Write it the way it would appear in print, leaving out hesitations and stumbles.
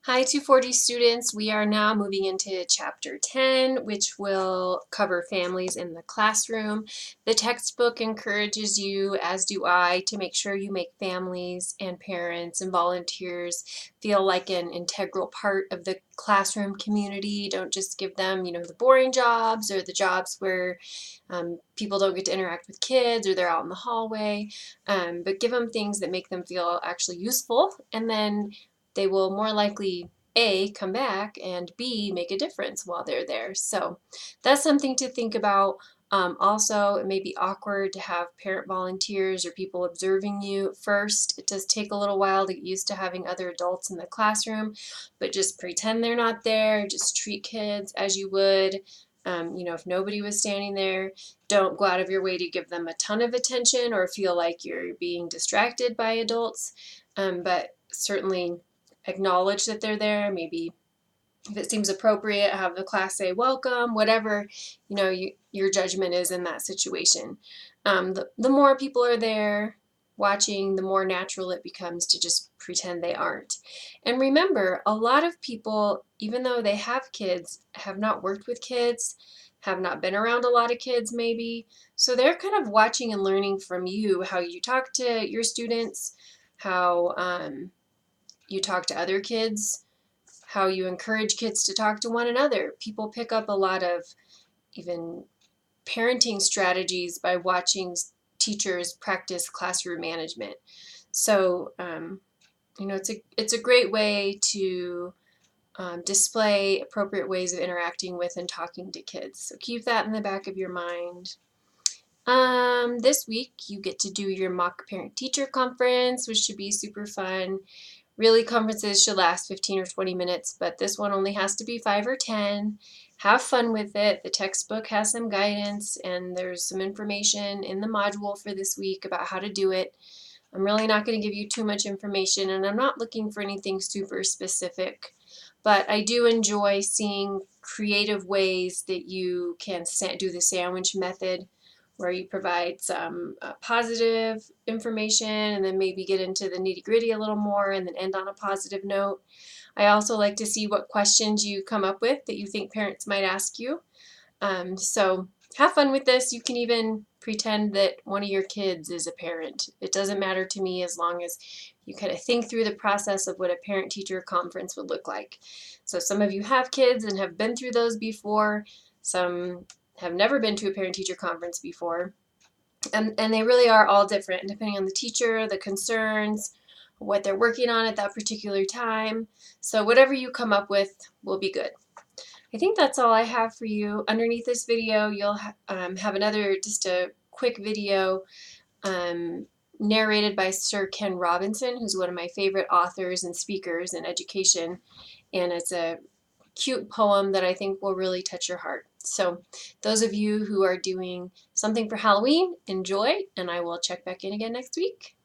Hi 240 students, we are now moving into chapter 10, which will cover families in the classroom. The textbook encourages you, as do I, to make sure you make families and parents and volunteers feel like an integral part of the classroom community. Don't just give them, the boring jobs or the jobs where people don't get to interact with kids or they're out in the hallway, but give them things that make them feel actually useful, and then they will more likely A, come back, and B, make a difference while they're there. So that's something to think about. Also, it may be awkward to have parent volunteers or people observing you first. It does take a little while to get used to having other adults in the classroom, but just pretend they're not there. Just treat kids as you would, if nobody was standing there. Don't go out of your way to give them a ton of attention or feel like you're being distracted by adults, but certainly acknowledge that they're there. Maybe if it seems appropriate, have the class say welcome, whatever your judgment is in that situation. The more people are there watching, the more natural it becomes to just pretend they aren't. And remember, a lot of people, even though they have kids, have not worked with kids, have not been around a lot of kids maybe. So they're kind of watching and learning from you how you talk to your students, how you talk to other kids, how you encourage kids to talk to one another. People pick up a lot of even parenting strategies by watching teachers practice classroom management. So, it's a great way to display appropriate ways of interacting with and talking to kids. So keep that in the back of your mind. This week you get to do your mock parent teacher conference, which should be super fun. Really, conferences should last 15 or 20 minutes, but this one only has to be 5 or 10. Have fun with it. The textbook has some guidance, and there's some information in the module for this week about how to do it. I'm really not going to give you too much information, and I'm not looking for anything super specific, but I do enjoy seeing creative ways that you can do the sandwich method, where you provide some positive information and then maybe get into the nitty gritty a little more and then end on a positive note. I also like to see what questions you come up with that you think parents might ask you. So have fun with this. You can even pretend that one of your kids is a parent. It doesn't matter to me as long as you kind of think through the process of what a parent-teacher conference would look like. So some of you have kids and have been through those before. Some have never been to a parent-teacher conference before. And they really are all different depending on the teacher, the concerns, what they're working on at that particular time. So whatever you come up with will be good. I think that's all I have for you. Underneath this video, you'll have another, just a quick video narrated by Sir Ken Robinson, who's one of my favorite authors and speakers in education. And it's a cute poem that I think will really touch your heart. So those of you who are doing something for Halloween, enjoy, and I will check back in again next week.